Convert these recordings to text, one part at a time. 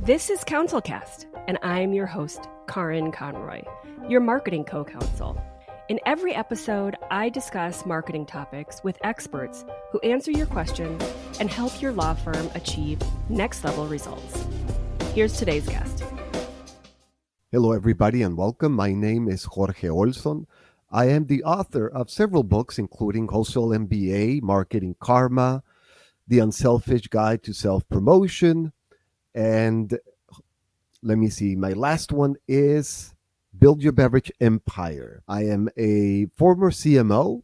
This is CounselCast, and I'm your host, Karin Conroy, your marketing co-counsel. In every episode, I discuss marketing topics with experts who answer your questions and help your law firm achieve next-level results. Here's today's guest. Hello, everybody, and welcome. My name is Jorge Olson. I am the author of several books, including Wholesale MBA, Marketing Karma, The Unselfish Guide to Self-Promotion, and let me see, my last one is Build Your Beverage Empire. I am a former CMO.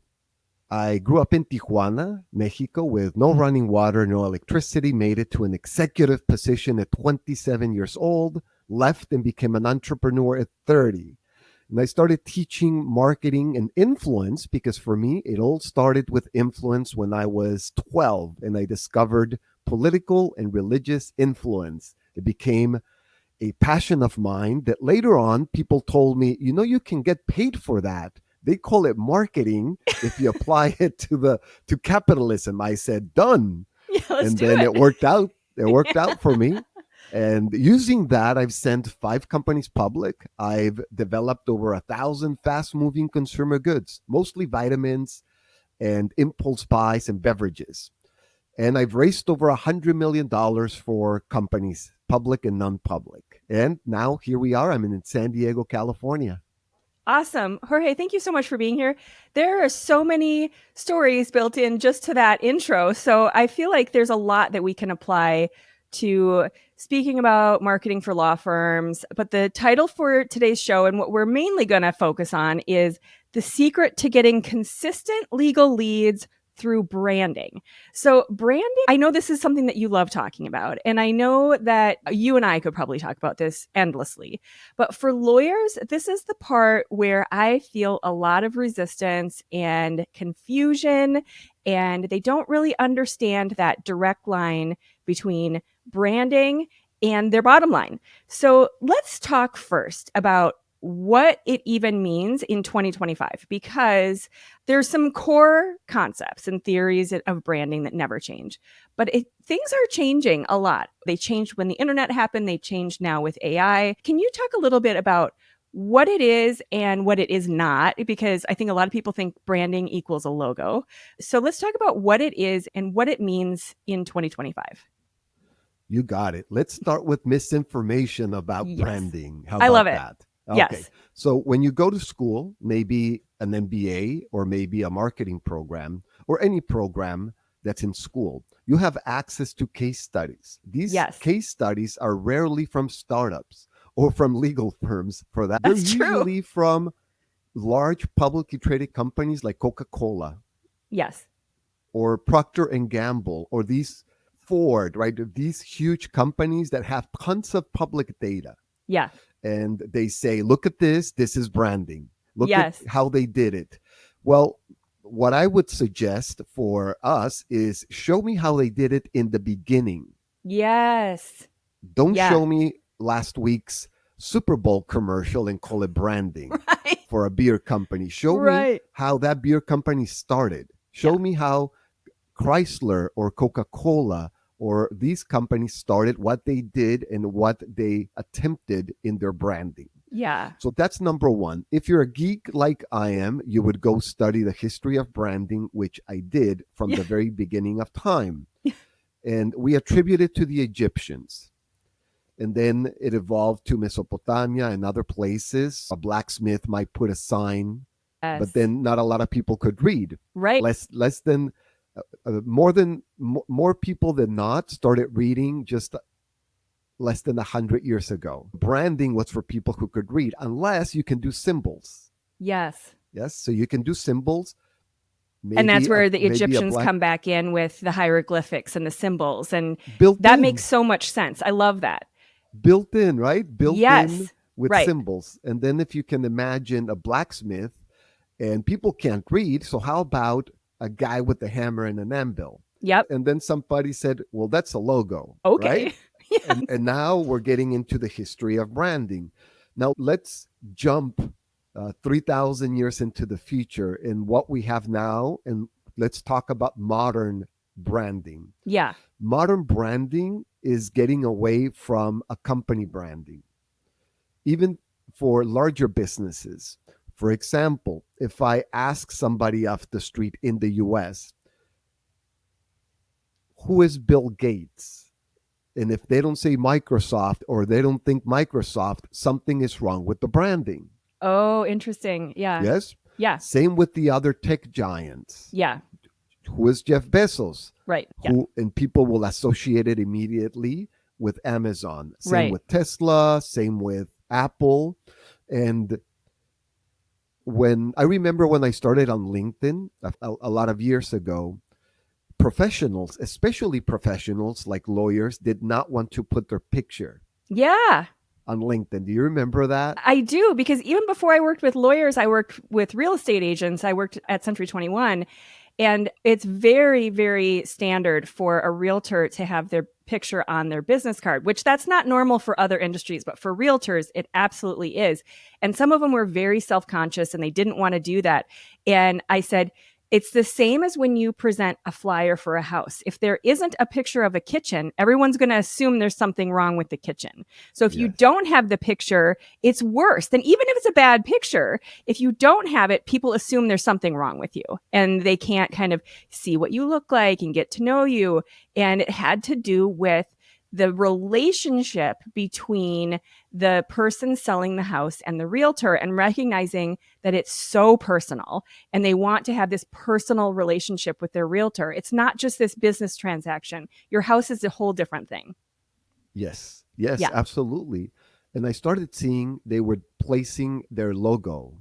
I grew up in Tijuana, Mexico, with no running water, no electricity, made it to an executive position at 27 years old, left and became an entrepreneur at 30. And I started teaching marketing and influence because for me, it all started with influence when I was 12 and I discovered political and religious influence. It became a passion of mine that later on people told me, you can get paid for that. They call it marketing if you apply it to capitalism. I said, done. Yeah, and then it worked out. It worked out for me. And using that, I've sent 5 companies public. I've developed over 1,000 fast-moving consumer goods, mostly vitamins and impulse buys and beverages. And I've raised over $100 million for companies, public and non-public. And now here we are. I'm in San Diego, California. Awesome. Jorge, thank you so much for being here. There are so many stories built in just to that intro. So I feel like there's a lot that we can apply to speaking about marketing for law firms. But the title for today's show and what we're mainly going to focus on is the secret to getting consistent legal leads through branding. So branding, I know this is something that you love talking about, and I know that you and I could probably talk about this endlessly. But for lawyers, this is the part where I feel a lot of resistance and confusion, and they don't really understand that direct line between branding and their bottom line. So let's talk first about what it even means in 2025, because there's some core concepts and theories of branding that never change. But things are changing a lot. They changed when the internet happened. They changed now with AI. Can you talk a little bit about what it is and what it is not? Because I think a lot of people think branding equals a logo. So let's talk about what it is and what it means in 2025. You got it. Let's start with misinformation about branding. How about I love it. that? Okay. Yes. So when you go to school, maybe an MBA or maybe a marketing program or any program that's in school, you have access to case studies. These case studies are rarely from startups or from legal firms for that. That's They're true. usually from large publicly traded companies like Coca-Cola. Yes. Or Procter and Gamble or these Ford, right? These huge companies that have tons of public data. Yeah. And they say, look at this is branding. Look at how they did it. Well, what I would suggest for us is show me how they did it in the beginning. Yes. Don't show me last week's Super Bowl commercial and call it branding for a beer company. Show me how that beer company started. Show me how Chrysler or Coca-Cola or these companies started, what they did and what they attempted in their branding. Yeah. So that's number one. If you're a geek like I am, you would go study the history of branding, which I did from the very beginning of time. And we attribute it to the Egyptians. And then it evolved to Mesopotamia and other places. A blacksmith might put a sign, but then not a lot of people could read. Right. Less than more people than not started reading just less than 100 years ago. Branding was for people who could read, unless you can do symbols. Yes. So you can do symbols. And that's where the Egyptians come back in with the hieroglyphics and the symbols. And makes so much sense. I love that. Built in, right? Built in with symbols. And then if you can imagine a blacksmith and people can't read, so how about a guy with a hammer and an anvil? Yep. And then somebody said, well, that's a logo. Okay. Right? And now we're getting into the history of branding. Now let's jump 3,000 years into the future in what we have now. And let's talk about modern branding. Yeah. Modern branding is getting away from a company branding, even for larger businesses. For example, if I ask somebody off the street in the US, who is Bill Gates? And if they don't say Microsoft or they don't think Microsoft, something is wrong with the branding. Oh, interesting. Yeah. Yes? Yeah. Same with the other tech giants. Yeah. Who is Jeff Bezos? Right. Who, and people will associate it immediately with Amazon. Same Right. with Tesla, same with Apple. And when I remember when I started on LinkedIn a lot of years ago, professionals, especially professionals like lawyers, did not want to put their picture Yeah. on LinkedIn. Do you remember that? I do, because even before I worked with lawyers, I worked with real estate agents. I worked at Century 21. And it's very, very standard for a realtor to have their picture on their business card, which that's not normal for other industries, but for realtors, it absolutely is. And some of them were very self-conscious and they didn't want to do that. And I said, it's the same as when you present a flyer for a house. If there isn't a picture of a kitchen, everyone's going to assume there's something wrong with the kitchen. So if you don't have the picture, it's worse than even if it's a bad picture. If you don't have it, people assume there's something wrong with you and they can't kind of see what you look like and get to know you. And it had to do with the relationship between the person selling the house and the realtor, and recognizing that it's so personal and they want to have this personal relationship with their realtor. It's not just this business transaction. Your house is a whole different thing. Yes, absolutely. And I started seeing they were placing their logo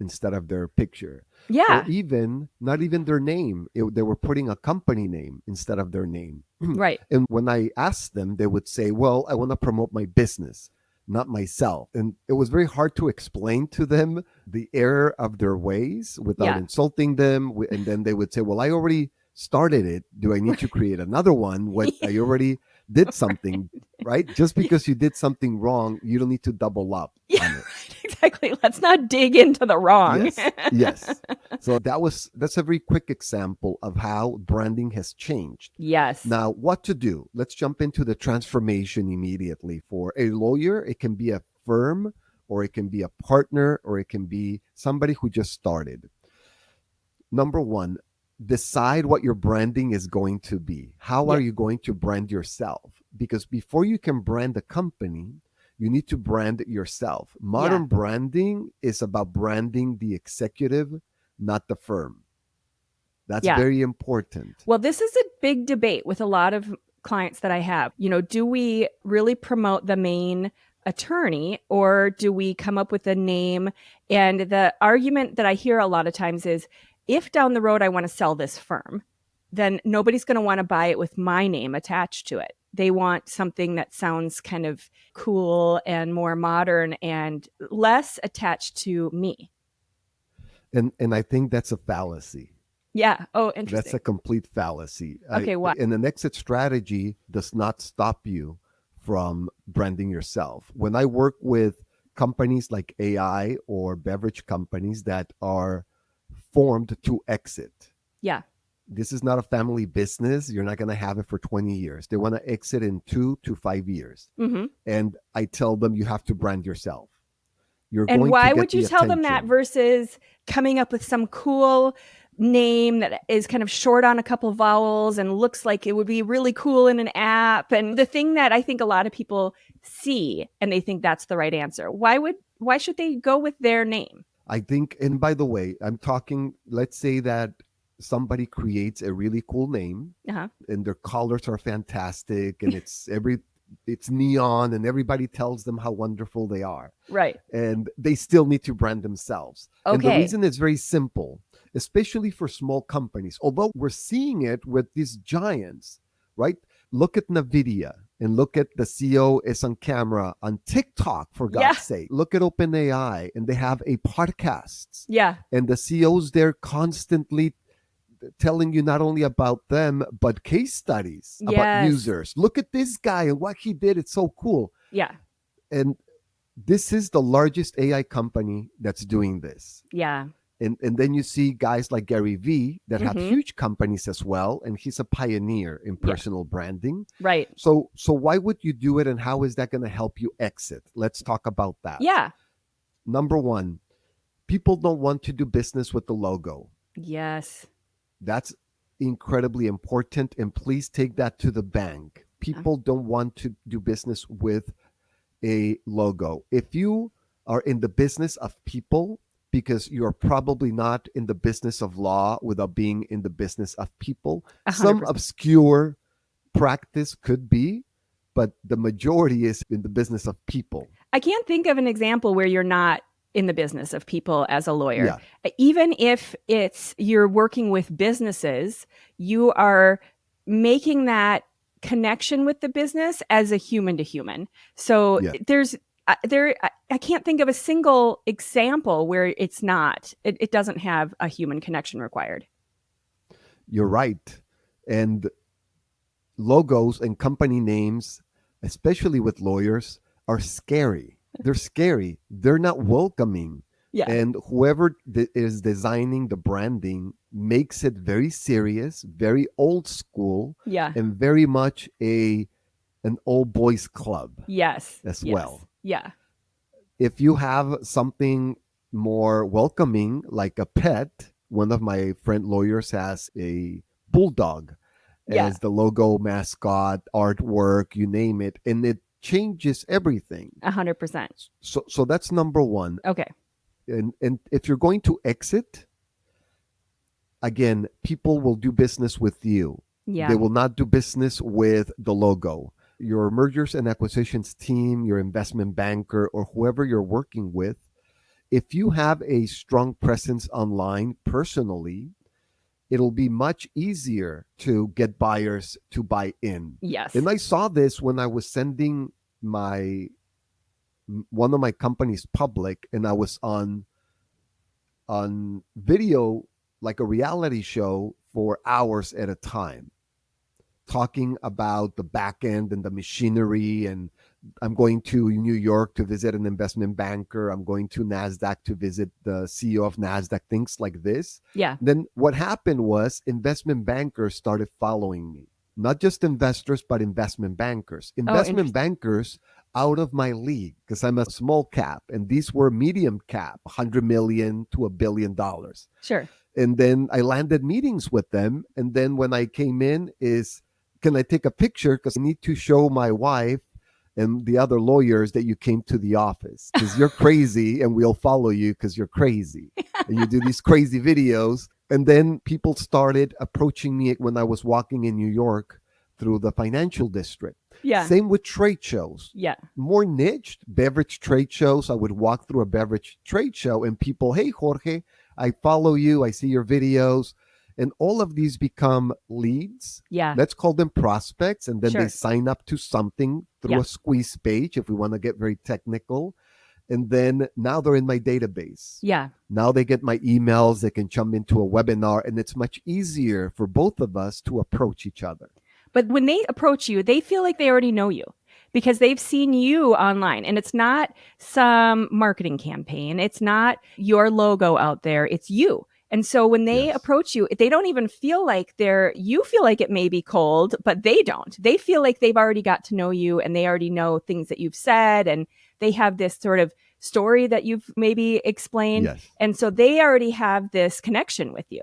instead of their picture. Yeah. Or even, not even their name. They were putting a company name instead of their name. Right. And when I asked them, they would say, well, I want to promote my business, not myself. And it was very hard to explain to them the error of their ways without insulting them. And then they would say, well, I already started it. Do I need to create another one when I already did something, right? Just because you did something wrong, you don't need to double up on it. Exactly. Let's not dig into the wrong. Yes. So that's a very quick example of how branding has changed. Yes. Now, what to do? Let's jump into the transformation immediately. For a lawyer, it can be a firm, or it can be a partner, or it can be somebody who just started. Number one, decide what your branding is going to be. How are you going to brand yourself? Because before you can brand a company, you need to brand yourself. Modern branding is about branding the executive, not the firm. That's very important. Well, this is a big debate with a lot of clients that I have. You know, do we really promote the main attorney, or do we come up with a name? And the argument that I hear a lot of times is, if down the road I want to sell this firm, then nobody's going to want to buy it with my name attached to it. They want something that sounds kind of cool and more modern and less attached to me. And I think that's a fallacy. Yeah. Oh, interesting. That's a complete fallacy. Okay, why? And an exit strategy does not stop you from branding yourself. When I work with companies like AI or beverage companies that are formed to exit. Yeah. This is not a family business. You're not going to have it for 20 years. They want to exit in 2 to 5 years. Mm-hmm. And I tell them, you have to brand yourself. And why would you tell them that versus coming up with some cool name that is kind of short on a couple vowels and looks like it would be really cool in an app? And the thing that I think a lot of people see and they think that's the right answer. Why should they go with their name? I think, and by the way, I'm talking, let's say that somebody creates a really cool name and their colors are fantastic and it's neon and everybody tells them how wonderful they are. Right. And they still need to brand themselves. Okay. And the reason is very simple, especially for small companies. Although we're seeing it with these giants, right? Look at NVIDIA and look at the CEO is on camera on TikTok, for God's sake. Look at OpenAI and they have a podcast. Yeah. And the CEOs there constantly telling you not only about them, but case studies about users. Look at this guy and what he did. It's so cool. Yeah. And this is the largest AI company that's doing this. Yeah. And then you see guys like Gary Vee that have Mhm. huge companies as well, and he's a pioneer in Yeah. personal branding. Right. So why would you do it, and how is that going to help you exit? Let's talk about that. Yeah. Number one, people don't want to do business with the logo. Yes. That's incredibly important, and please take that to the bank. People don't want to do business with a logo. If you are in the business of people, because you're probably not in the business of law without being in the business of people, some 100%. obscure practice could be, but the majority is in the business of people. I can't think of an example where you're not in the business of people as a lawyer. Yeah. Even if you're working with businesses, you are making that connection with the business as a human to human. So Yeah. I can't think of a single example where it doesn't have a human connection required. You're right. And logos and company names, especially with lawyers, are scary. They're scary. They're not welcoming. Yeah. And whoever is designing the branding makes it very serious, very old school, Yeah. and very much an old boys club Yes. as Yes. well. Yeah. If you have something more welcoming, like a pet, one of my friend lawyers has a bulldog Yeah. as the logo, mascot, artwork, you name it, and it changes everything. 100%. So that's number one. Okay. And if you're going to exit, again, people will do business with you. Yeah. They will not do business with the logo. Your mergers and acquisitions team, your investment banker, or whoever you're working with, if you have a strong presence online personally, it'll be much easier to get buyers to buy in. Yes. And I saw this when I was sending one of my companies public, and I was on video, like a reality show, for hours at a time, talking about the back end and the machinery. And I'm going to New York to visit an investment banker. I'm going to NASDAQ to visit the CEO of NASDAQ, things like this. Yeah. Then what happened was investment bankers started following me. Not just investors, but investment bankers. Investment bankers out of my league, because I'm a small cap, and these were medium cap, 100 million to $1 billion. Sure. And then I landed meetings with them. And then when I came in is, can I take a picture? Because I need to show my wife and the other lawyers that you came to the office, because you're crazy and we'll follow you because you're crazy. And you do these crazy videos. And then people started approaching me when I was walking in New York through the financial district. Yeah. Same with trade shows. Yeah. More niched beverage trade shows. I would walk through a beverage trade show and people, hey, Jorge, I follow you. I see your videos. And all of these become leads. Yeah. Let's call them prospects. And then Sure. they sign up to something through a squeeze page, if we want to get very technical. And then now they're in my database. Yeah. Now they get my emails. They can jump into a webinar. And it's much easier for both of us to approach each other. But when they approach you, they feel like they already know you because they've seen you online, and it's not some marketing campaign. It's not your logo out there. It's you. And so when they approach you, they don't even feel like you feel like it may be cold, but they don't. They feel like they've already got to know you, and they already know things that you've said, and they have this sort of story that you've maybe explained. Yes. And so they already have this connection with you.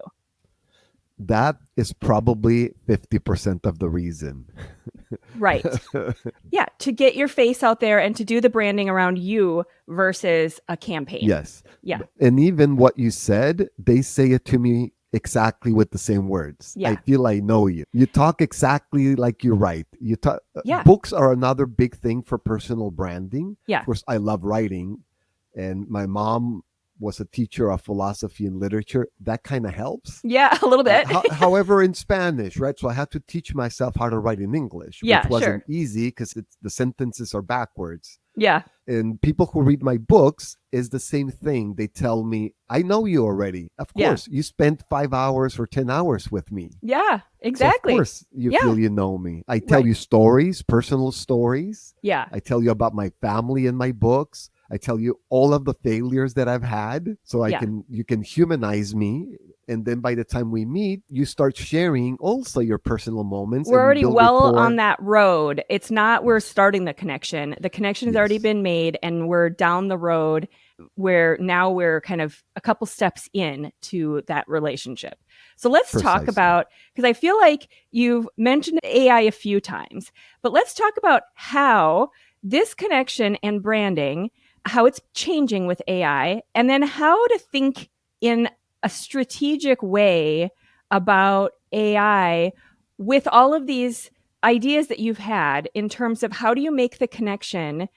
That is probably 50% of the reason. Right. Yeah. To get your face out there and to do the branding around you versus a campaign. Yes. Yeah. And even what you said, they say it to me exactly with the same words. Yeah. I feel I know you. You talk exactly like you write. You talk. Yeah. Books are another big thing for personal branding. Yeah. Of course, I love writing, and my mom was a teacher of philosophy and literature. That kind of helps. Yeah, a little bit. However, in Spanish, right? So I had to teach myself how to write in English, which wasn't easy because the sentences are backwards. Yeah. And people who read my books is the same thing. They tell me, I know you already. Of course, you spent 5 hours or 10 hours with me. Yeah, exactly. So of course, you feel you know me. I tell you stories, personal stories. Yeah. I tell you about my family in my books. I tell you all of the failures that I've had, so Yeah. you can humanize me. And then by the time we meet, you start sharing also your personal moments, We're and we already build well rapport. on that road. It's not we're Yes. starting the connection. The connection has already Yes. been made, and we're down the road where now we're kind of a couple steps in to that relationship. So let's talk Precisely. about, because I feel like you've mentioned AI a few times, but let's talk about how this connection and branding, how it's changing with AI, and then how to think in a strategic way about AI with all of these ideas that you've had in terms of how do you make the connection.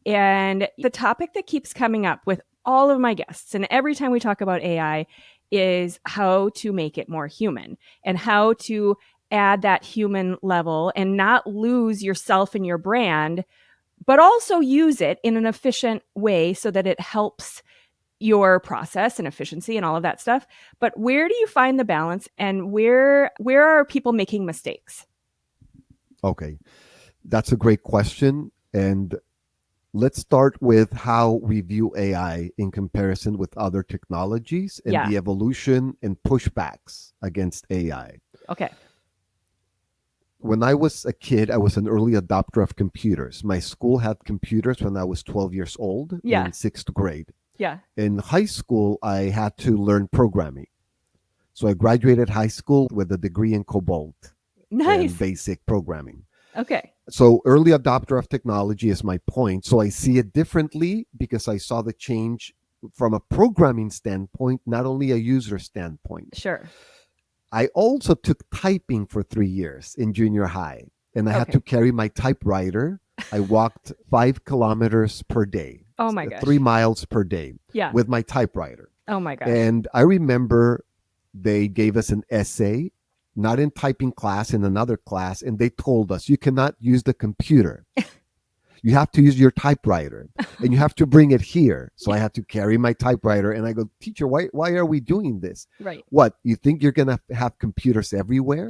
And the topic that keeps coming up with all of my guests, and every time we talk about AI, is how to make it more human and how to add that human level and not lose yourself and your brand, but also use it in an efficient way so that it helps your process and efficiency and all of that stuff. But where do you find the balance, and where are people making mistakes? Okay. That's a great question. And let's start with how we view AI in comparison with other technologies and Yeah. the evolution and pushbacks against AI. Okay. When I was a kid, I was an early adopter of computers. My school had computers when I was 12 years old Yeah. in sixth grade. Yeah. In high school, I had to learn programming. So I graduated high school with a degree in COBOL Nice. and basic programming. Okay. So early adopter of technology is my point. So I see it differently because I saw the change from a programming standpoint, not only a user standpoint. Sure. I also took typing for 3 years in junior high, and I had Okay. to carry my typewriter. I walked 5 kilometers per day, Oh my gosh. 3 miles per day Yeah. with my typewriter. Oh my gosh. And I remember they gave us an essay, not in typing class, in another class, and they told us you cannot use the computer. You have to use your typewriter, and you have to bring it here. So I had to carry my typewriter, and I go, teacher, why are we doing this? Right. What, you think you're going to have computers everywhere?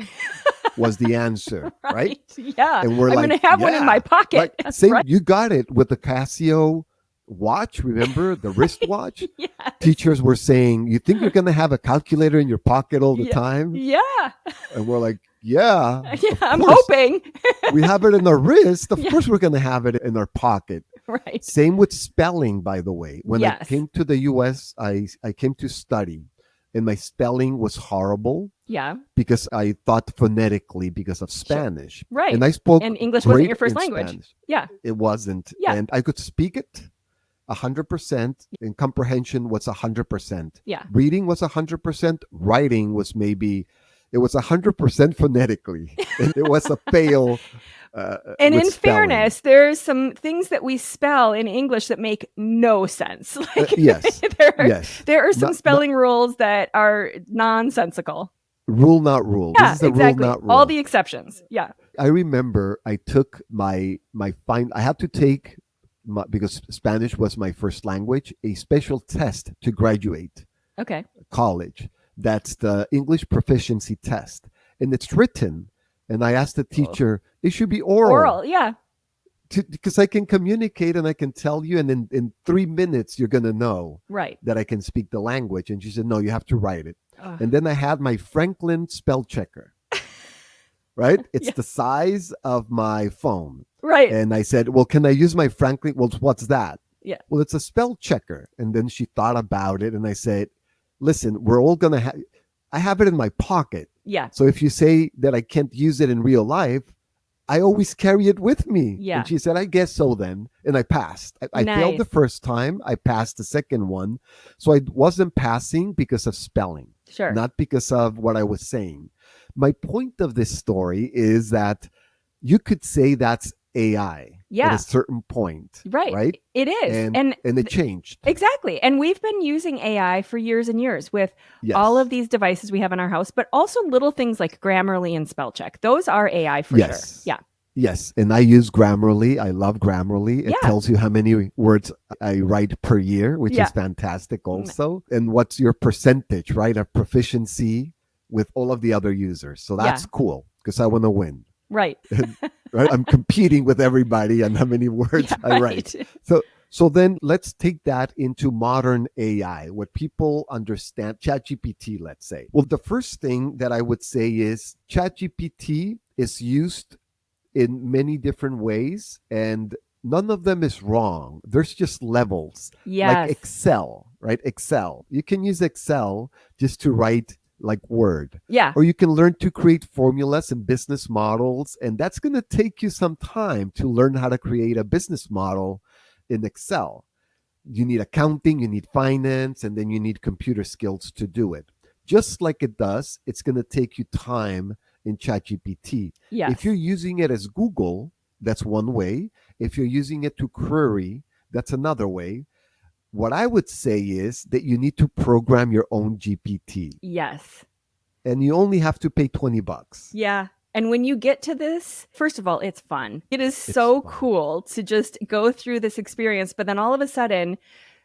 Was the answer, right? Yeah. And we're I'm like, going to have one in my pocket. Like, That's same, right. you got it with the Casio watch, remember the wristwatch? Yes. Teachers were saying, you think you're going to have a calculator in your pocket all the Yeah. time? Yeah. And we're like, yeah, Yeah. of I'm course. hoping. We have it in our wrist. Of Yeah. course, we're going to have it in our pocket. Right. Same with spelling, by the way. When I Yes. came to the US, I came to study, and my spelling was horrible Yeah. because I thought phonetically because of Spanish. Right. And I spoke And English wasn't great your first in language. Spanish. Yeah. It wasn't. Yeah. And I could speak it 100%, and comprehension was 100%. Yeah. Reading was 100%. Writing was it was 100% phonetically. And it was a fail. And with in spelling. fairness, there's some things that we spell in English that make no sense. Like, yes. Yes. there are some Not- spelling rules that are nonsensical. Rule, not rule. Yeah, This is the exactly. rule, not rule. All the exceptions. Yeah. I remember I took I had to take because Spanish was my first language, a special test to graduate Okay. college. That's the English proficiency test, and it's written. And I asked the teacher, it should be oral. Yeah. Because I can communicate and I can tell you, and in 3 minutes you're gonna know Right. that I can speak the language. And she said, no, you have to write it. Ugh. And then I had my Franklin spell checker. Right? It's Yeah. the size of my phone. Right. And I said, well, can I use my Franklin? Well, what's that? Yeah. Well, it's a spell checker. And then she thought about it, and I said, listen, we're all going to have, I have it in my pocket. Yeah. So if you say that I can't use it in real life, I always carry it with me. Yeah. And she said, I guess so then. And I passed. I failed the Nice. first time. I passed the second one. So I wasn't passing because of spelling, Sure. not because of what I was saying. My point of this story is that you could say that's AI Yeah. at a certain point. Right. Right. It is. And it changed. Exactly. And we've been using AI for years and years with Yes. all of these devices we have in our house, but also little things like Grammarly and spell check. Those are AI for Yes. sure. Yeah. Yes. And I use Grammarly. I love Grammarly. It Yeah. tells you how many words I write per year, which Yeah. is fantastic also. And what's your percentage, right, of proficiency with all of the other users. So that's cool because I want to win. Right. Right? I'm competing with everybody on how many words Yeah, I write. right. So So then let's take that into modern AI, what people understand, ChatGPT, let's say. Well, the first thing that I would say is ChatGPT is used in many different ways, and none of them is wrong. There's just levels, like Yes. Excel, right? Excel. You can use Excel just to write like Word. Yeah. Or you can learn to create formulas and business models, and that's going to take you some time to learn how to create a business model in Excel. You need accounting, you need finance, and then you need computer skills to do it. Just like it does, it's going to take you time in ChatGPT. Yes. If you're using it as Google, that's one way. If you're using it to query, that's another way. What I would say is that you need to program your own GPT, Yes. and you only have to pay $20. Yeah. And when you get to this, first of all, it's fun. It is It's so fun. cool to just go through this experience. But then all of a sudden,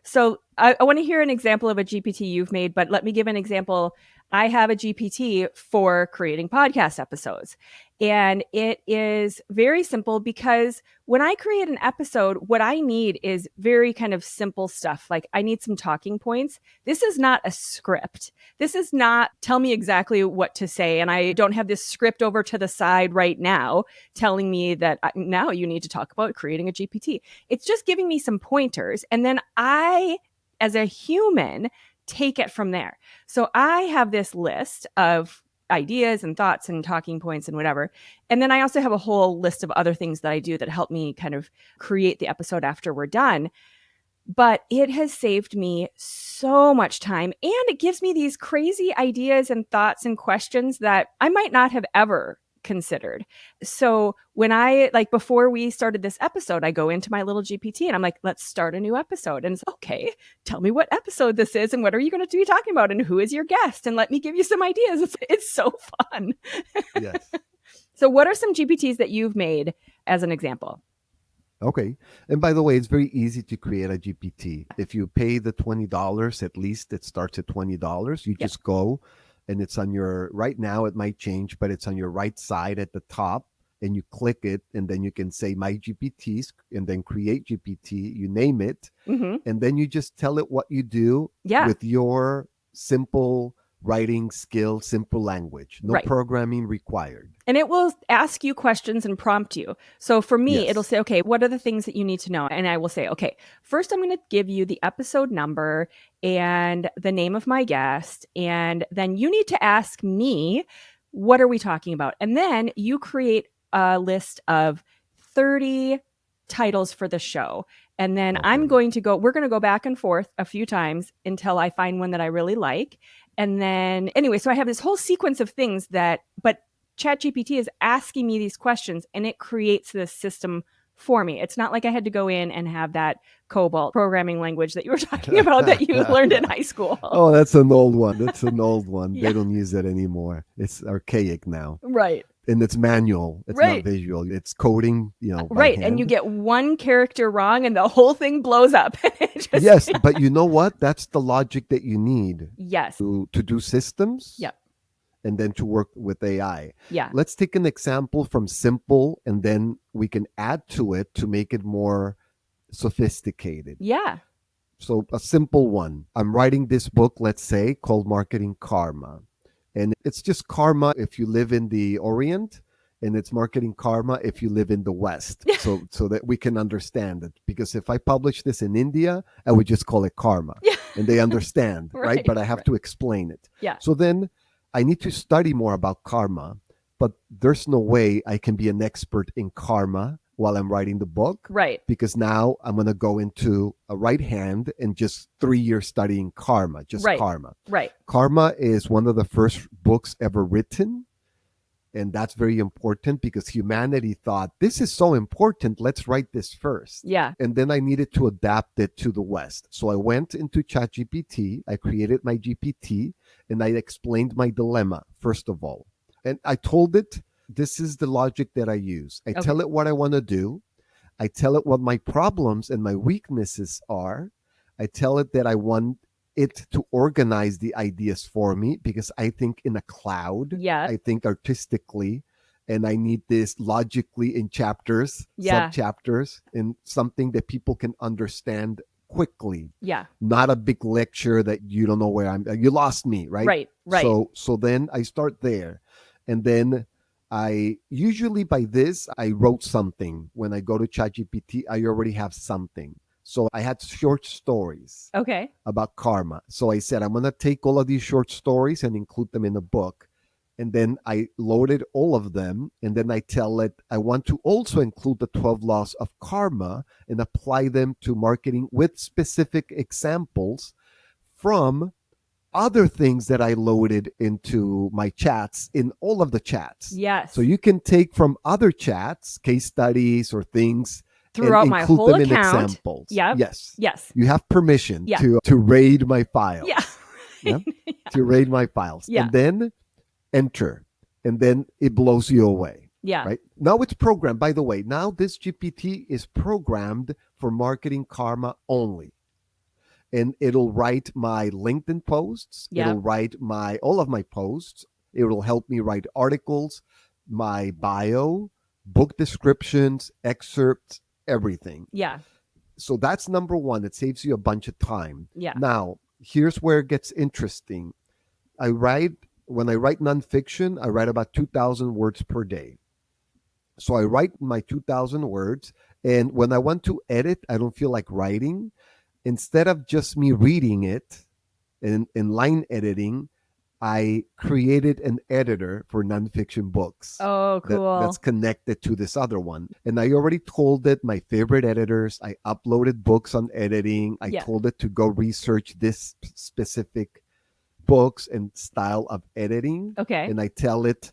so I want to hear an example of a GPT you've made, but let me give an example. I have a GPT for creating podcast episodes. And it is very simple because when I create an episode, what I need is very kind of simple stuff. Like I need some talking points. This is not a script. This is not tell me exactly what to say. And I don't have this script over to the side right now telling me that now you need to talk about creating a GPT. It's just giving me some pointers. And then I, as a human, take it from there. So I have this list of ideas and thoughts and talking points and whatever. And then I also have a whole list of other things that I do that help me kind of create the episode after we're done. But it has saved me so much time, and it gives me these crazy ideas and thoughts and questions that I might not have ever considered. So when I, like, before we started this episode, I go into my little GPT and I'm like, let's start a new episode. And it's okay, tell me what episode this is and what are you going to be talking about and who is your guest, and let me give you some ideas. It's so fun. Yes. So what are some GPTs that you've made as an example? Okay. And by the way, it's very easy to create a GPT. If you pay the $20, at least it starts at $20. You just go and it's on your, right now it might change, but it's on your right side at the top, and you click it, and then you can say my GPTs and then create GPT, you name it. Mm-hmm. And then you just tell it what you do with your simple writing skill, simple language, no programming required. And it will ask you questions and prompt you. So for me, Yes. it'll say, okay, what are the things that you need to know? And I will say, okay, first I'm going to give you the episode number and the name of my guest. And then you need to ask me, what are we talking about? And then you create a list of 30 titles for the show. And then we're going to go back and forth a few times until I find one that I really like. And then anyway, so I have this whole sequence of things but ChatGPT is asking me these questions and it creates this system for me. It's not like I had to go in and have that COBOL programming language that you were talking about that you learned in high school. Oh, that's an old one. That's an old one. They don't use that anymore. It's archaic now. Right. And it's manual. It's not visual. It's coding, by hand. And you get one character wrong and the whole thing blows up. Yes, but you know what? That's the logic that you need. Yes. To do systems. Yep. And then to work with AI. Yeah. Let's take an example from simple, and then we can add to it to make it more sophisticated. Yeah. So a simple one. I'm writing this book, let's say, called Marketing Karma. And it's just karma if you live in the Orient, and it's marketing karma if you live in the West. so that we can understand it. Because if I publish this in India, I would just call it karma. Yeah. And they understand, right? But I have to explain it. Yeah. So then I need to study more about karma, but there's no way I can be an expert in karma while I'm writing the book. Right. Because now I'm going to go into a right hand and just 3 years studying karma, just karma. Right. Karma is one of the first books ever written. And that's very important because humanity thought, this is so important, let's write this first. Yeah. And then I needed to adapt it to the West. So I went into ChatGPT, I created my GPT, and I explained my dilemma, first of all. And I told it, this is the logic that I use. I tell it what I want to do. I tell it what my problems and my weaknesses are. I tell it that I want it to organize the ideas for me because I think in a cloud. Yeah. I think artistically, and I need this logically in chapters, Yeah. sub-chapters, in something that people can understand quickly. Yeah. Not a big lecture that you don't know where you lost me, right? Right. So then I start there. And then I usually by this, I wrote something. When I go to ChatGPT, I already have something. So I had short stories Okay. about karma. So I said, I'm going to take all of these short stories and include them in a book. And then I loaded all of them. And then I tell it, I want to also include the 12 laws of karma and apply them to marketing with specific examples from other things that I loaded into my chats in all of the chats. Yes. So you can take from other chats, case studies or things, throughout and my include whole them in account. examples. Yep. Yes. You have permission to raid my files. Yeah. To raid my files. Yeah. And then enter. And then it blows you away. Yeah. Right? Now it's programmed. By the way, now this GPT is programmed for marketing karma only. And it'll write my LinkedIn posts. Yep. It'll write all of my posts. It will help me write articles, my bio, book descriptions, excerpts, everything. Yeah. So that's number one. It saves you a bunch of time. Yeah. Now, here's where it gets interesting. When I write nonfiction, I write about 2,000 words per day. So I write my 2,000 words. And when I want to edit, I don't feel like writing. Instead of just me reading it in line editing, I created an editor for nonfiction books. Oh, cool. That's connected to this other one. And I already told it my favorite editors. I uploaded books on editing. I told it to go research this specific books and style of editing. Okay. And I tell it,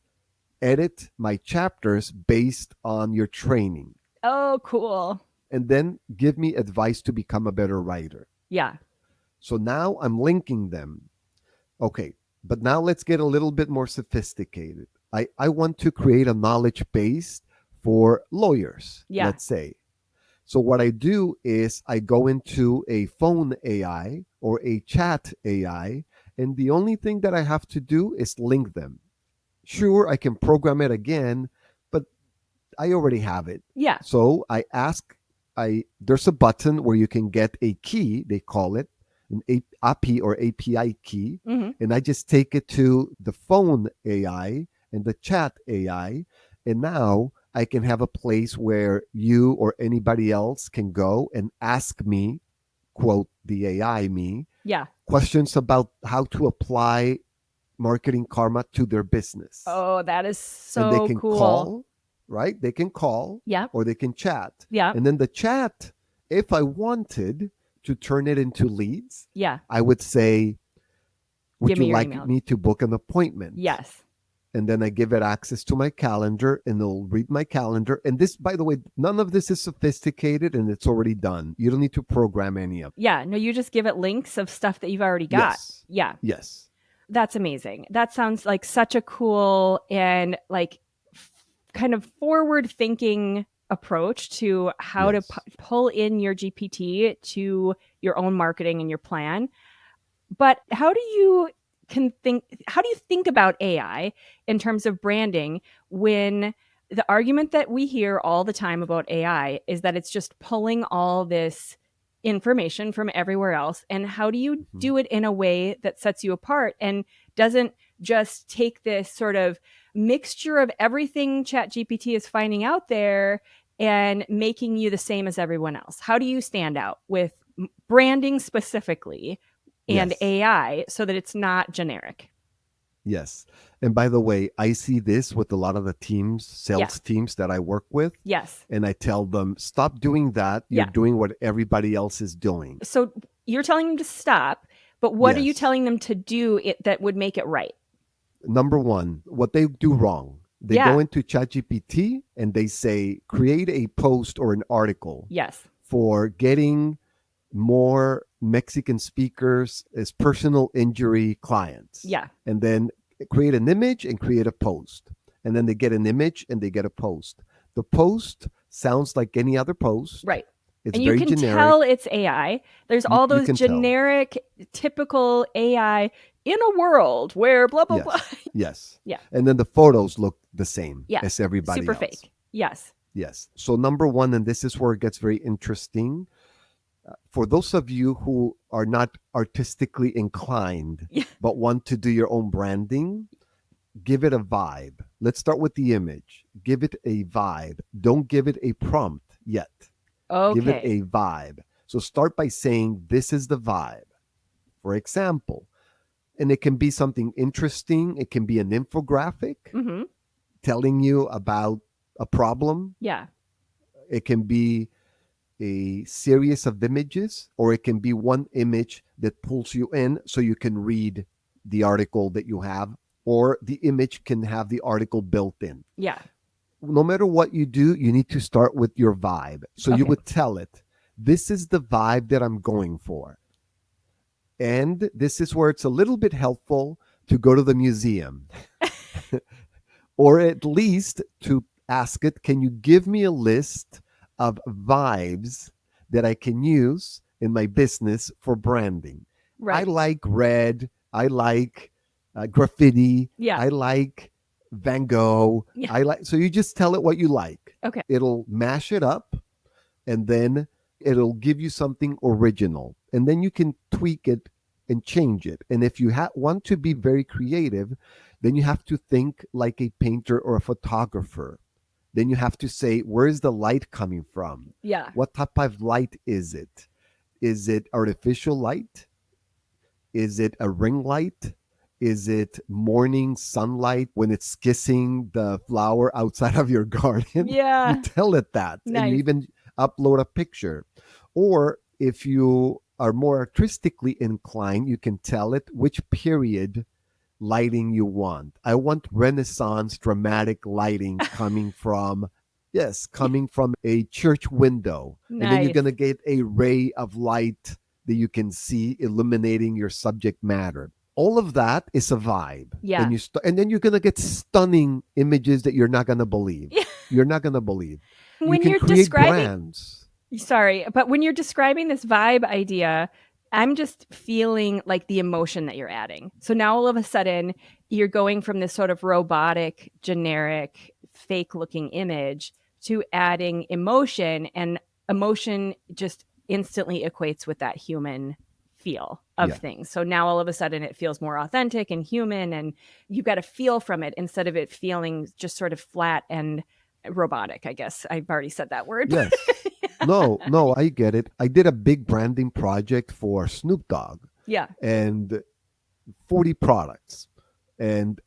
edit my chapters based on your training. Oh, cool. And then give me advice to become a better writer. Yeah. So now I'm linking them. Okay. But now let's get a little bit more sophisticated. I want to create a knowledge base for lawyers, let's say. So what I do is I go into a phone AI or a chat AI, and the only thing that I have to do is link them. Sure, I can program it again, but I already have it. Yeah. So I ask, there's a button where you can get a key, they call it, an API or API key, and I just take it to the phone AI and the chat AI, and now I can have a place where you or anybody else can go and ask me, quote, the AI me, questions about how to apply marketing karma to their business. Oh, that is so cool. And they can call, right? They can call, or they can chat. Yeah. And then the chat, if I wanted to turn it into leads, I would say, would you like me to book an appointment? Yes. And then I give it access to my calendar, and it'll read my calendar. And this, by the way, none of this is sophisticated, and it's already done. You don't need to program any of it. Yeah. No, you just give it links of stuff that you've already got. Yes. Yeah. Yes. That's amazing. That sounds like such a cool and like kind of forward thinking approach to how to pull in your GPT to your own marketing and your plan. But how do you think about AI in terms of branding when the argument that we hear all the time about AI is that it's just pulling all this information from everywhere else? And how do you do it in a way that sets you apart and doesn't just take this sort of mixture of everything ChatGPT is finding out there and making you the same as everyone else? How do you stand out with branding specifically and AI so that it's not generic? Yes. And by the way, I see this with a lot of the teams, sales teams that I work with. Yes. And I tell them, stop doing that. You're doing what everybody else is doing. So you're telling them to stop, but what are you telling them to do that would make it right? Number one, what they do wrong. They go into ChatGPT and they say, create a post or an article for getting more Mexican speakers as personal injury clients. Yeah. And then create an image and create a post. And then they get an image and they get a post. The post sounds like any other post. Right. It's And you very can generic. tell it's AI. There's all You those can tell. generic, typical AI in a world where blah, blah, Yes. blah. Yes. Yeah. And then the photos look the same Yeah. as everybody Super else. fake. Yes. Yes. So number one, and this is where it gets very interesting, for those of you who are not artistically inclined Yeah. but want to do your own branding, give it a vibe. Let's start with the image. Give it a vibe. Don't give it a prompt yet. Okay. Give it a vibe. So start by saying, this is the vibe. For example, and it can be something interesting. It can be an infographic Mm-hmm. telling you about a problem. Yeah. It can be a series of images, or it can be one image that pulls you in so you can read the article that you have, or the image can have the article built in. Yeah. No matter what you do, you need to start with your vibe. So you Okay. would tell it, this is the vibe that I'm going for. And this is where it's a little bit helpful to go to the museum or at least to ask it, can you give me a list of vibes that I can use in my business for branding? Right. I like red. I like graffiti. Yeah. I like Van Gogh. Yeah. So you just tell it what you like. Okay. It'll mash it up, and then it'll give you something original. And then you can tweak it and change it. And if you want to be very creative, then you have to think like a painter or a photographer. Then you have to say, where is the light coming from? Yeah. What type of light is it? Is it artificial light? Is it a ring light? Is it morning sunlight when it's kissing the flower outside of your garden? Yeah. You tell it that. Nice. And you even upload a picture. Or if you are more artistically inclined, you can tell it which period lighting you want. I want Renaissance dramatic lighting coming from a church window. Nice. And then you're going to get a ray of light that you can see illuminating your subject matter. All of that is a vibe. Yeah. And then you're going to get stunning images that you're not going to believe. Yeah. You're not going to believe. When you can you're create describing brands. Sorry, but when you're describing this vibe idea, I'm just feeling like the emotion that you're adding. So now all of a sudden, you're going from this sort of robotic, generic, fake looking image to adding emotion, and emotion just instantly equates with that human feel of things. So now all of a sudden it feels more authentic and human, and you got a feel from it instead of it feeling just sort of flat and robotic. I guess I've already said that word. Yes. No, I get it. I did a big branding project for Snoop Dogg. Yeah. And 40 products and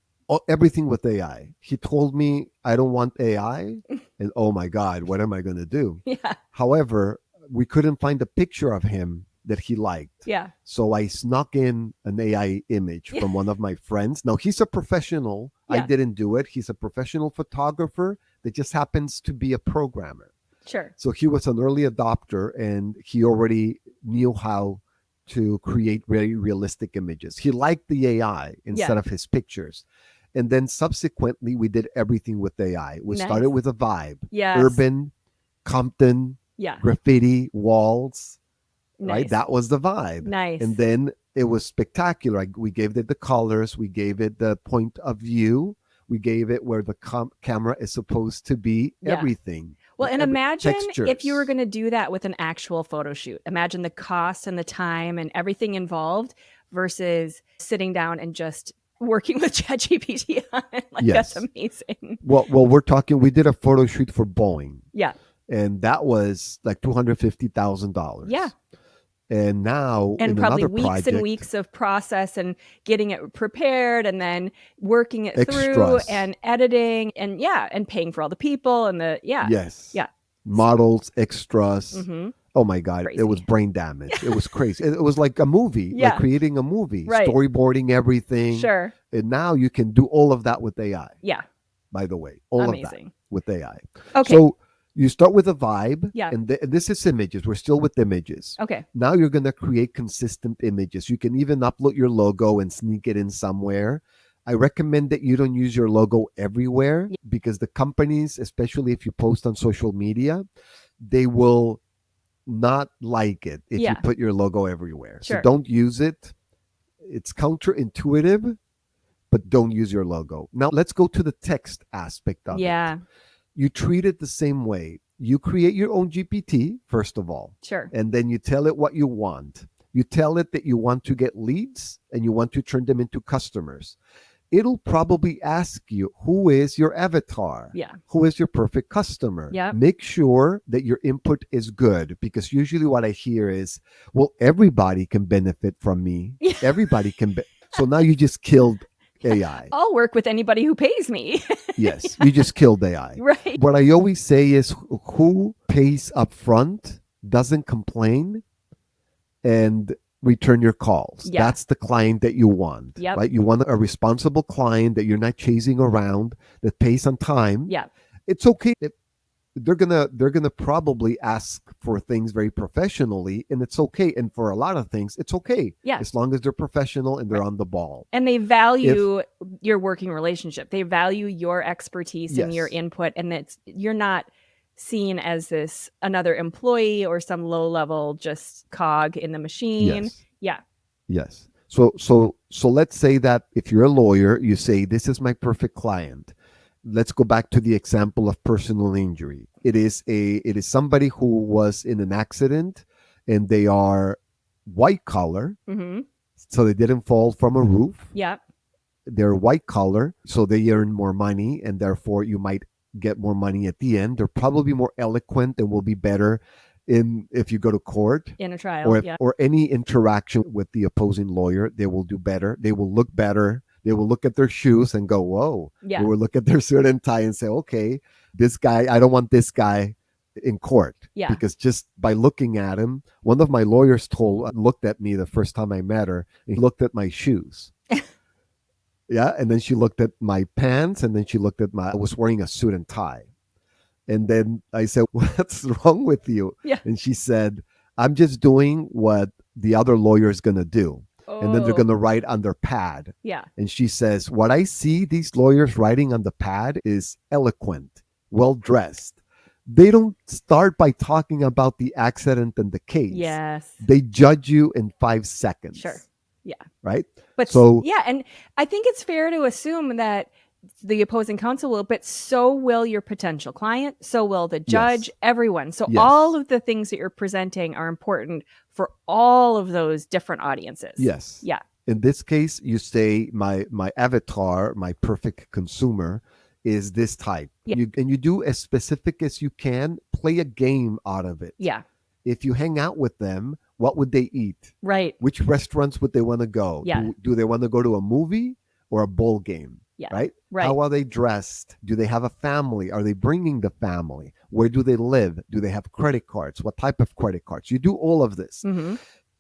everything with AI. He told me, I don't want AI. And oh my God, what am I going to do? Yeah. However, we couldn't find a picture of him that he liked. Yeah. So I snuck in an AI image from one of my friends. Now, he's a professional. Yeah. I didn't do it. He's a professional photographer that just happens to be a programmer. Sure. So he was an early adopter, and he already knew how to create very realistic images. He liked the AI instead of his pictures. And then subsequently, we did everything with AI. We started with a vibe. Yes. Urban, Compton, graffiti, walls. Nice. Right? That was the vibe. Nice. And then it was spectacular. We gave it the colors. We gave it the point of view. We gave it where the camera is supposed to be, everything. Well, and imagine textures. if you were going to do that with an actual photo shoot. Imagine the cost and the time and everything involved versus sitting down and just working with ChatGPT on it. That's amazing. Well, we did a photo shoot for Boeing. Yeah. And that was like $250,000. Yeah. And now and in probably another weeks project, and weeks of process and getting it prepared and then working it through extras. And editing and and paying for all the people and the Yes. Models, extras. Mm-hmm. Oh my God. Crazy. It was brain damage. It was crazy. It was like a movie, like creating a movie, storyboarding everything. Sure. And now you can do all of that with AI. Yeah. By the way, all Amazing. of that with AI. Okay. So you start with a vibe. Yeah. And this is images. We're still with images. Okay. Now you're going to create consistent images. You can even upload your logo and sneak it in somewhere. I recommend that you don't use your logo everywhere because the companies, especially if you post on social media, they will not like it if you put your logo everywhere. Sure. So don't use it. It's counterintuitive, but don't use your logo. Now let's go to the text aspect of it. You treat it the same way. You create your own GPT, first of all. Sure. And then you tell it what you want. You tell it that you want to get leads and you want to turn them into customers. It'll probably ask you, who is your avatar? Yeah. Who is your perfect customer? Yeah. Make sure that your input is good, because usually what I hear is, well, everybody can benefit from me. Yeah. Everybody can. So now you just killed AI. I'll work with anybody who pays me. Yes, you just killed AI. Right. What I always say is, who pays up front, doesn't complain, and return your calls. Yeah. That's the client that you want. Yep. Right? You want a responsible client that you're not chasing around, that pays on time. Yeah. It's okay. They're gonna probably ask for things very professionally, and it's okay. And for a lot of things, it's okay. Yeah. As long as they're professional and they're on the ball. And they value your working relationship. They value your expertise and your input, and you're not seen as this another employee or some low level just cog in the machine. Yes. Yeah. Yes. So let's say that if you're a lawyer, you say, this is my perfect client. Let's go back to the example of personal injury. It is somebody who was in an accident and they are white collar. Mm-hmm. So they didn't fall from a roof. Yeah. They're white collar, so they earn more money, and therefore you might get more money at the end. They're probably more eloquent and will be better if you go to court in a trial, or any interaction with the opposing lawyer. They will do better. They will look better. They will look at their shoes and go, whoa. Yeah. They will look at their suit and tie and say, okay, this guy, I don't want this guy in court. Yeah. Because just by looking at him, one of my lawyers looked at me the first time I met her, and he looked at my shoes. Yeah. And then she looked at my pants, and then she looked at I was wearing a suit and tie. And then I said, what's wrong with you? Yeah. And she said, I'm just doing what the other lawyer is going to do. Oh. And then they're going to write on their pad. Yeah. And she says, what I see these lawyers writing on the pad is eloquent, well-dressed. They don't start by talking about the accident and the case. Yes. They judge you in 5 seconds. Sure. Yeah. Right? But and I think it's fair to assume that the opposing counsel will, but so will your potential client, so will the judge, everyone. So all of the things that you're presenting are important for all of those different audiences. Yes. Yeah. In this case, you say my avatar, my perfect consumer is this type. Yeah. You do as specific as you can, play a game out of it. Yeah. If you hang out with them, what would they eat? Right. Which restaurants would they want to go? Yeah. Do they want to go to a movie or a bowl game? Yeah. Right? Right. How are they dressed? Do they have a family? Are they bringing the family? Where do they live? Do they have credit cards? What type of credit cards? You do all of this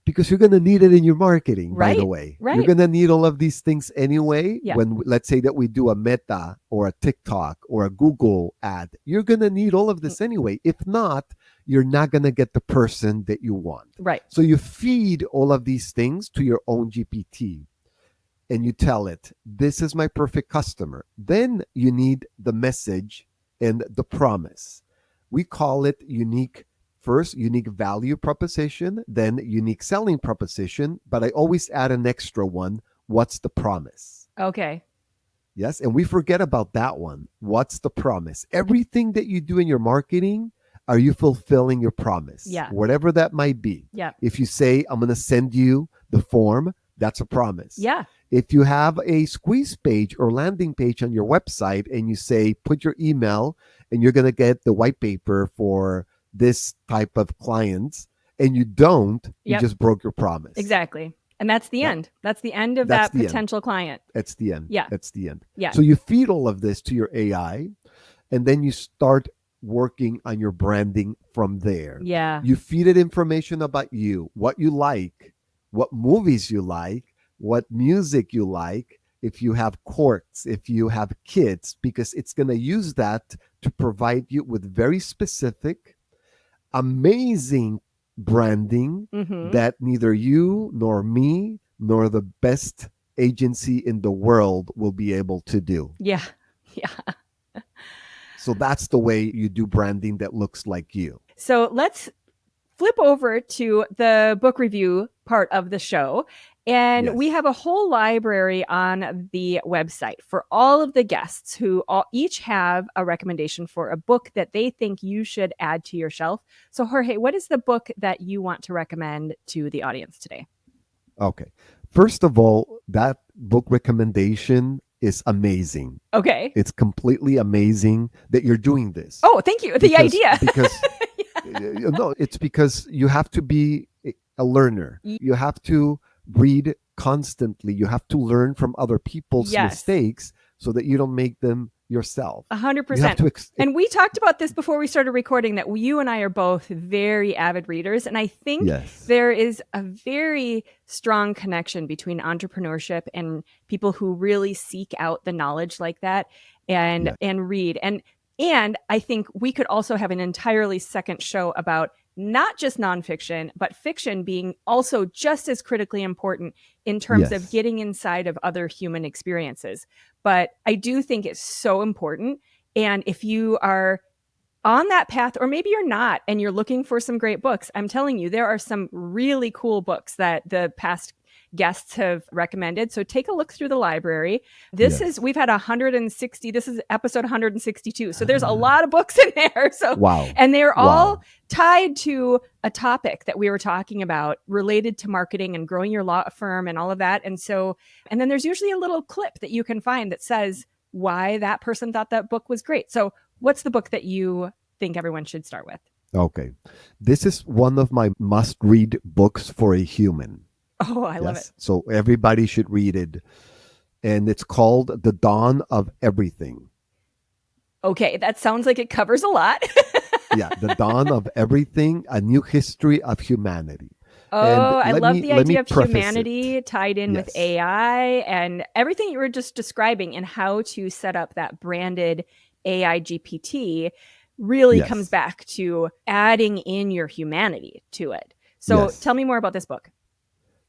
because you're going to need it in your marketing, by the way. Right. You're going to need all of these things anyway. Yeah. When, let's say that we do a Meta or a TikTok or a Google ad, you're going to need all of this anyway. If not, you're not going to get the person that you want. Right. So you feed all of these things to your own GPT. And you tell it, this is my perfect customer. Then you need the message and the promise. We call it unique value proposition, then unique selling proposition. But I always add an extra one. What's the promise? Okay. Yes. And we forget about that one. What's the promise? Everything that you do in your marketing, are you fulfilling your promise? Yeah. Whatever that might be. Yeah. If you say, I'm going to send you the form, that's a promise. Yeah. If you have a squeeze page or landing page on your website and you say, put your email and you're going to get the white paper for this type of clients, and you don't, you just broke your promise. Exactly. And that's the end. That's the end of that potential client. That's the end. Yeah. That's the end. Yeah. So you feed all of this to your AI, and then you start working on your branding from there. Yeah. You feed it information about you, what you like, what movies you like, what music you like, if you have courts, if you have kids, because it's going to use that to provide you with very specific, amazing branding that neither you nor me nor the best agency in the world will be able to do. Yeah. Yeah. So that's the way you do branding that looks like you. So let's flip over to the book review part of the show. And Yes. we have a whole library on the website for all of the guests who each have a recommendation for a book that they think you should add to your shelf. So, Jorge, what is the book that you want to recommend to the audience today? Okay. First of all, that book recommendation is amazing. Okay. It's completely amazing that you're doing this. Oh, thank you. The idea. Because no, it's because you have to be a learner. You have to read constantly. You have to learn from other people's mistakes so that you don't make them yourself. 100%. And we talked about this before we started recording, that you and I are both very avid readers. And I think there is a very strong connection between entrepreneurship and people who really seek out the knowledge like that and read. And I think we could also have an entirely second show about not just nonfiction, but fiction being also just as critically important in terms of getting inside of other human experiences. But I do think it's so important. And if you are on that path, or maybe you're not, and you're looking for some great books, I'm telling you, there are some really cool books that the past guests have recommended. So take a look through the library. We've had 160, this is episode 162. So there's a lot of books in there. So, and they're all tied to a topic that we were talking about related to marketing and growing your law firm and all of that. And then there's usually a little clip that you can find that says why that person thought that book was great. So what's the book that you think everyone should start with? Okay. This is one of my must-read books for a human. Oh, I love it. So everybody should read it. And it's called The Dawn of Everything. Okay, that sounds like it covers a lot. The Dawn of Everything, A New History of Humanity. Oh, I love the idea of humanity tied in with AI and everything you were just describing, and how to set up that branded AI GPT really comes back to adding in your humanity to it. So tell me more about this book.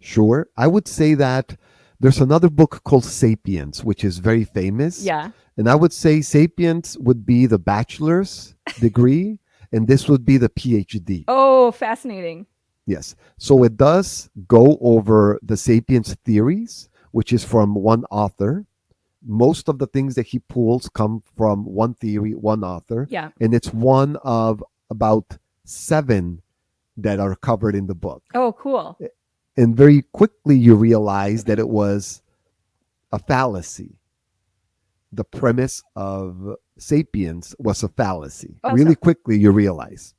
Sure. I would say that there's another book called Sapiens, which is very famous. Yeah. And I would say Sapiens would be the bachelor's degree, and this would be the PhD. Oh, fascinating. Yes. So it does go over the Sapiens theories, which is from one author. Most of the things that he pulls come from one theory, one author. Yeah. And it's one of about 7 that are covered in the book. Oh, cool. And very quickly you realize that it was a fallacy. The premise of Sapiens was a fallacy. Awesome. Really quickly you realize.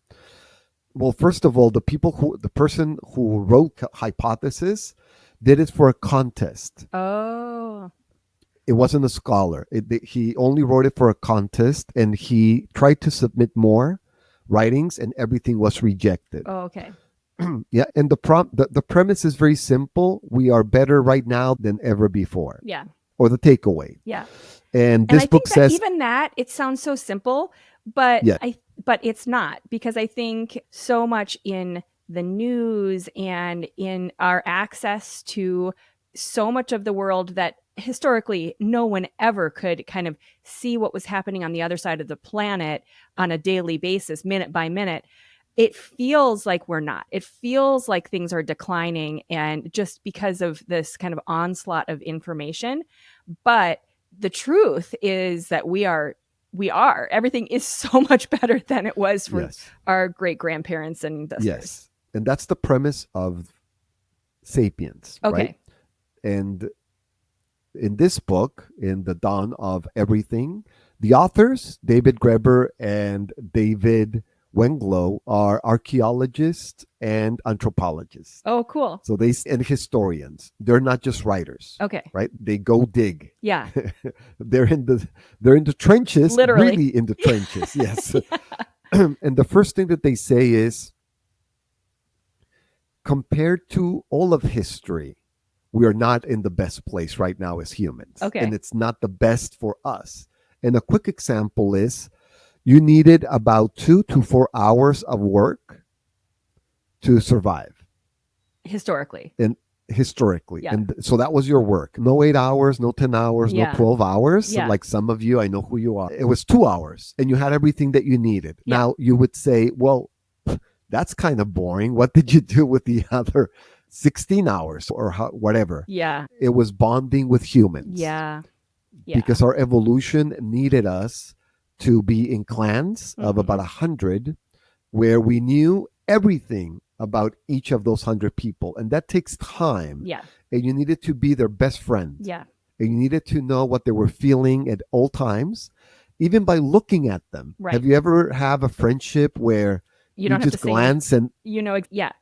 Well, first of all, the person who wrote Hypothesis did it for a contest. Oh. It wasn't a scholar. He only wrote it for a contest, and he tried to submit more writings, and everything was rejected. Oh, okay. And the premise is very simple. We are better right now than ever before. Yeah. Or the takeaway. Yeah. And this book says even that, it sounds so simple, but but it's not, because I think so much in the news and in our access to so much of the world that historically no one ever could kind of see what was happening on the other side of the planet on a daily basis, minute by minute. It feels like we're not. It feels like things are declining, and just because of this kind of onslaught of information. But the truth is that we are. Everything is so much better than it was for our great grandparents and ancestors. Yes. And that's the premise of Sapiens. Okay. Right? And in this book, in The Dawn of Everything, the authors, David Graeber and David Wenglow, are archaeologists and anthropologists. Oh, cool. So and historians. They're not just writers. Okay. Right? They go dig. Yeah. They're in the trenches. Literally. Really in the trenches. Yes. And the first thing that they say is, compared to all of history, we are not in the best place right now as humans. Okay. And it's not the best for us. And a quick example is, you needed about 2 to 4 hours of work to survive. Historically. Yeah. And so that was your work. No 8 hours, no 10 hours, no 12 hours. Yeah. Like some of you, I know who you are. It was 2 hours and you had everything that you needed. Yeah. Now you would say, well, that's kind of boring. What did you do with the other 16 hours or whatever? Yeah. It was bonding with humans. Yeah. Yeah. Because our evolution needed us to be in clans of about 100 where we knew everything about each of those 100 people. And that takes time. Yeah. And you needed to be their best friend. Yeah. And you needed to know what they were feeling at all times, even by looking at them. Right. Have you ever have a friendship where you don't have just to glance say, and yeah.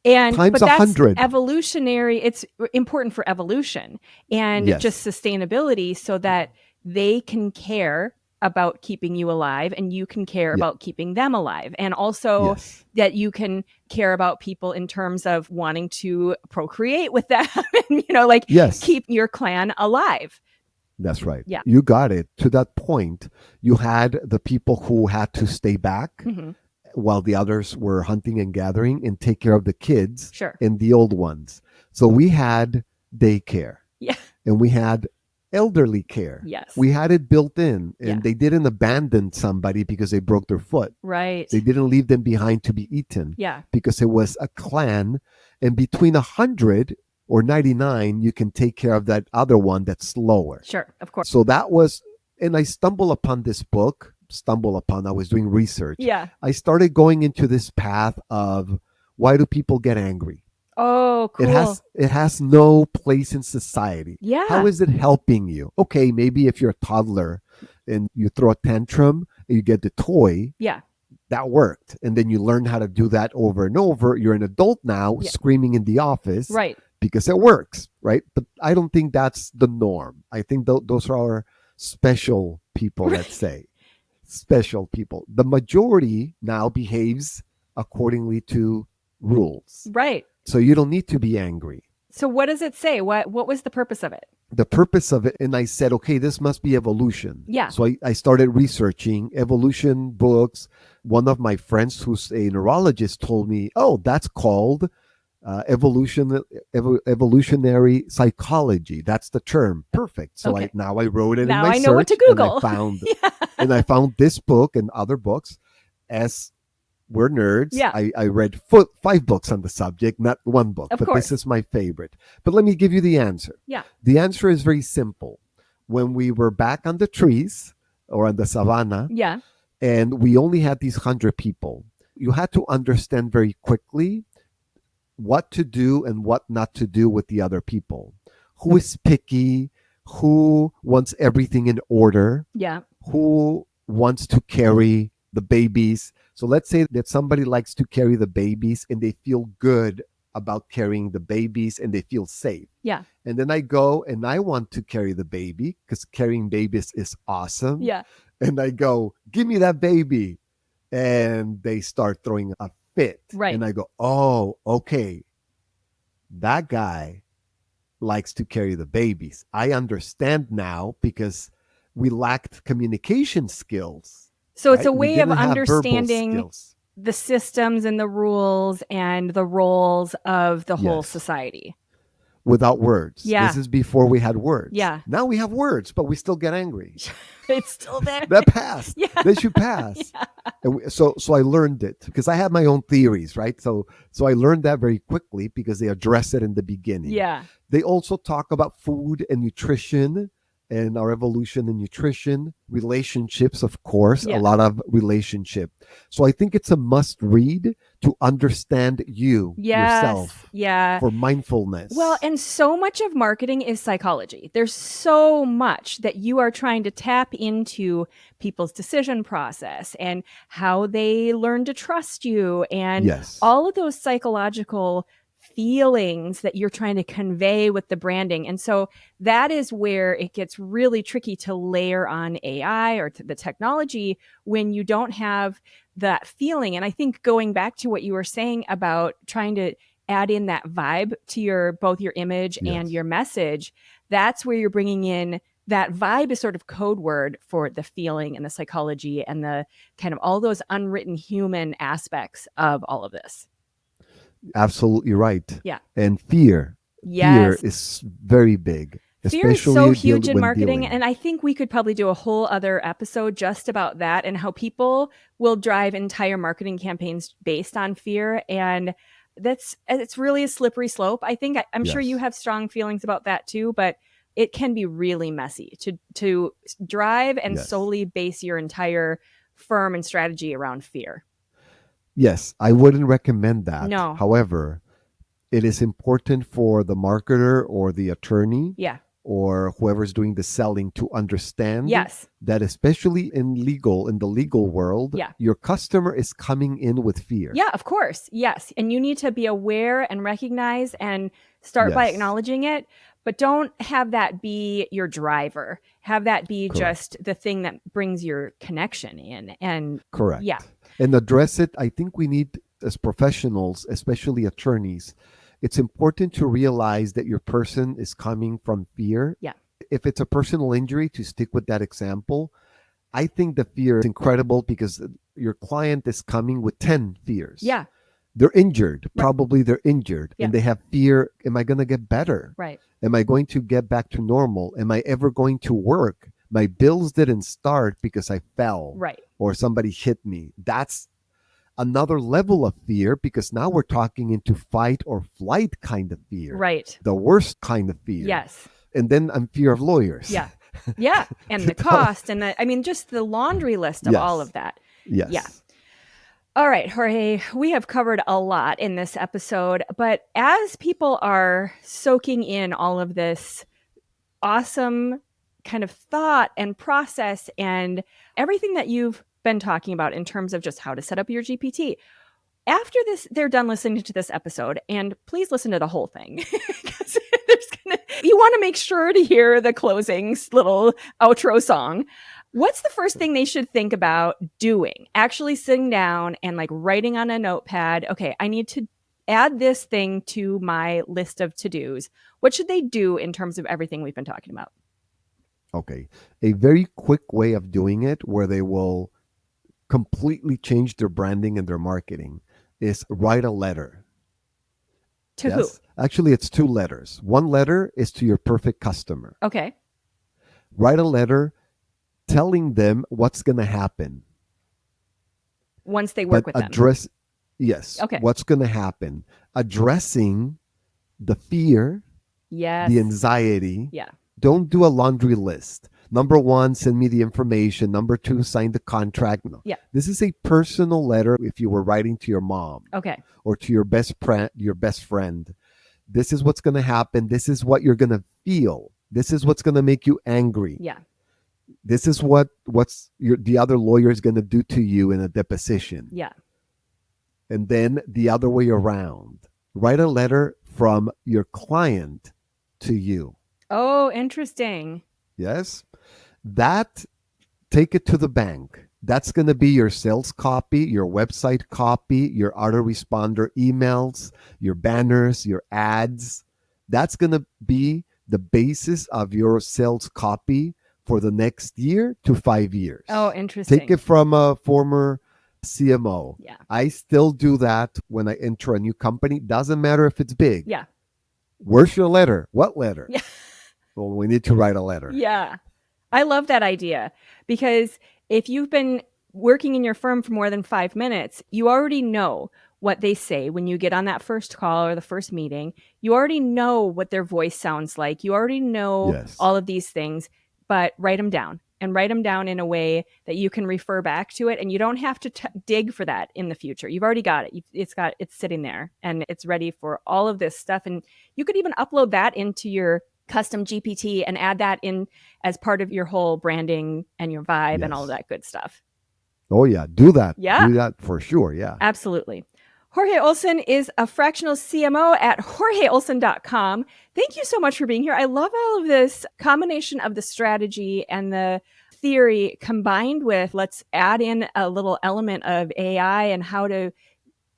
And times but that's 100. evolutionary. It's important for evolution and Yes. just sustainability so that they can care about keeping you alive and you can care about keeping them alive. And also that you can care about people in terms of wanting to procreate with them and, keep your clan alive. That's right. Yeah. You got it. To that point, you had the people who had to stay back while the others were hunting and gathering and take care of the kids and the old ones. So we had daycare. Yeah. And we had elderly care. Yes. We had it built in, and they didn't abandon somebody because they broke their foot. Right. They didn't leave them behind to be eaten. Yeah. Because it was a clan, and between 100 or 99, you can take care of that other one that's slower. Sure, of course. So that was, and I stumbled upon this book, I was doing research. Yeah. I started going into this path of why do people get angry? Oh, cool. It has no place in society. Yeah. How is it helping you? Okay, maybe if you're a toddler and you throw a tantrum and you get the toy. Yeah. That worked. And then you learn how to do that over and over. You're an adult now screaming in the office. Right. Because it works, right? But I don't think that's the norm. I think those are special people, let's say. Special people. The majority now behaves accordingly to rules. Right. So you don't need to be angry. So what does it say? What was the purpose of it? The purpose of it, and I said, okay, this must be evolution. Yeah. So I started researching evolution books. One of my friends who's a neurologist told me, oh, that's called evolutionary psychology. That's the term. Perfect. So now I wrote it now in my I know search, what to Google. And I found this book and other books. As we're nerds, I read 5 books on the subject, not one book, but this is my favorite. But let me give you the answer. Yeah. The answer is very simple. When we were back on the trees or on the savannah, and we only had these 100 people, you had to understand very quickly what to do and what not to do with the other people. Who is picky? Who wants everything in order? Yeah. Who wants to carry the babies? So let's say that somebody likes to carry the babies and they feel good about carrying the babies and they feel safe. Yeah. And then I go and I want to carry the baby because carrying babies is awesome. Yeah. And I go, give me that baby. And they start throwing a fit. Right. And I go, oh, okay. That guy likes to carry the babies. I understand now because we lacked communication skills. So it's a way of understanding the systems and the rules and the roles of the whole society. Without words. Yeah. This is before we had words. Yeah. Now we have words, but we still get angry. It's still there. That passed. They should pass. And so I learned it because I have my own theories, right? So I learned that very quickly because they address it in the beginning. Yeah. They also talk about food and nutrition and our evolution in nutrition, relationships, of course, a lot of relationship. So I think it's a must read to understand yourself. Yeah. For mindfulness. Well, and so much of marketing is psychology. There's so much that you are trying to tap into people's decision process and how they learn to trust you and all of those psychological feelings that you're trying to convey with the branding. And so that is where it gets really tricky to layer on AI or the technology when you don't have that feeling. And I think going back to what you were saying about trying to add in that vibe to both your image and your message, that's where you're bringing in that vibe is sort of code word for the feeling and the psychology and the kind of all those unwritten human aspects of all of this. Absolutely right. Yeah. And fear. Yes. Fear is very big. Fear is so especially huge in when marketing, dealing. and I think we could probably do a whole other episode just about that and how people will drive entire marketing campaigns based on fear. And it's really a slippery slope. I'm sure you Yes. have strong feelings about that too, but it can be really messy to drive and Yes. solely base your entire firm and strategy around fear. Yes, I wouldn't recommend that. No. However, it is important for the marketer or the attorney Yeah. or whoever's doing the selling to understand Yes. that, especially in the legal world, Yeah. your customer is coming in with fear. Yeah, of course. Yes. And you need to be aware and recognize and start by Yes. acknowledging it, but don't have that be your driver. Have that be Correct. just the thing that brings your connection in. And Correct. yeah. And address it. I think we need, as professionals, especially attorneys, it's important to realize that your person is coming from fear. Yeah. If it's a personal injury, to stick with that example, I think the fear is incredible because your client is coming with 10 fears. Yeah. They're injured. Right. Probably they're injured. Yeah. And they have fear. Am I going to get better? Right. Am I going to get back to normal? Am I ever going to work? My bills didn't start because I fell. Right. Or somebody hit me. That's another level of fear, because now we're talking into fight or flight kind of fear. Right. The worst kind of fear. Yes. And then I'm fear of lawyers. Yeah. Yeah. And the cost and just the laundry list of Yes. all of that. Yes. Yeah. All right, Jorge, we have covered a lot in this episode, but as people are soaking in all of this awesome kind of thought and process and everything that you've been talking about in terms of just how to set up your GPT, after this, they're done listening to this episode, and please listen to the whole thing. Because you want to make sure to hear the closing little outro song. What's the first thing they should think about doing? Actually sitting down and writing on a notepad, okay, I need to add this thing to my list of to-dos. What should they do in terms of everything we've been talking about? Okay. A very quick way of doing it where they will completely change their branding and their marketing is write a letter. To who? Actually, it's 2 letters. One letter is to your perfect customer. Okay. Write a letter telling them what's going to happen. Once they work with them. Yes. Okay. What's going to happen. Addressing the fear, Yes. the anxiety. Yeah. Don't do a laundry list. Number 1, send me the information. Number 2, sign the contract. No. Yeah. This is a personal letter if you were writing to your mom. Okay. Or to your best friend. This is what's going to happen. This is what you're going to feel. This is what's going to make you angry. Yeah. This is the other lawyer is going to do to you in a deposition. Yeah. And then the other way around. Write a letter from your client to you. Oh, interesting. Yes. That, take it to the bank. That's going to be your sales copy, your website copy, your autoresponder emails, your banners, your ads. That's going to be the basis of your sales copy for the next year to 5 years. Oh, interesting. Take it from a former CMO. Yeah. I still do that when I enter a new company. Doesn't matter if it's big. Yeah. Where's your letter? What letter? Yeah. Well, we need to write a letter. Yeah. I love that idea, because if you've been working in your firm for more than 5 minutes, you already know what they say when you get on that first call or the first meeting. You already know what their voice sounds like. You already know all of these things, but write them down, and write them down in a way that you can refer back to it. And you don't have to dig for that in the future. You've already got it. It's sitting there and it's ready for all of this stuff. And you could even upload that into your custom GPT and add that in as part of your whole branding and your vibe and all of that good stuff. Oh, yeah. Do that. Yeah. Do that for sure. Yeah. Absolutely. Jorge Olson is a fractional CMO at jorgeolson.com. Thank you so much for being here. I love all of this combination of the strategy and the theory combined with let's add in a little element of AI and how to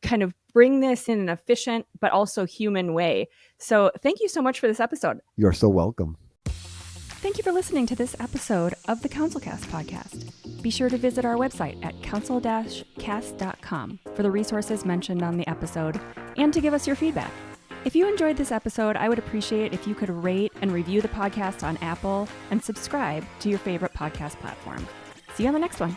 kind of bring this in an efficient but also human way. So thank you so much for this episode. You're so welcome. Thank you for listening to this episode of the CounselCast podcast. Be sure to visit our website at counsel-cast.com for the resources mentioned on the episode and to give us your feedback. If you enjoyed this episode, I would appreciate if you could rate and review the podcast on Apple and subscribe to your favorite podcast platform. See you on the next one.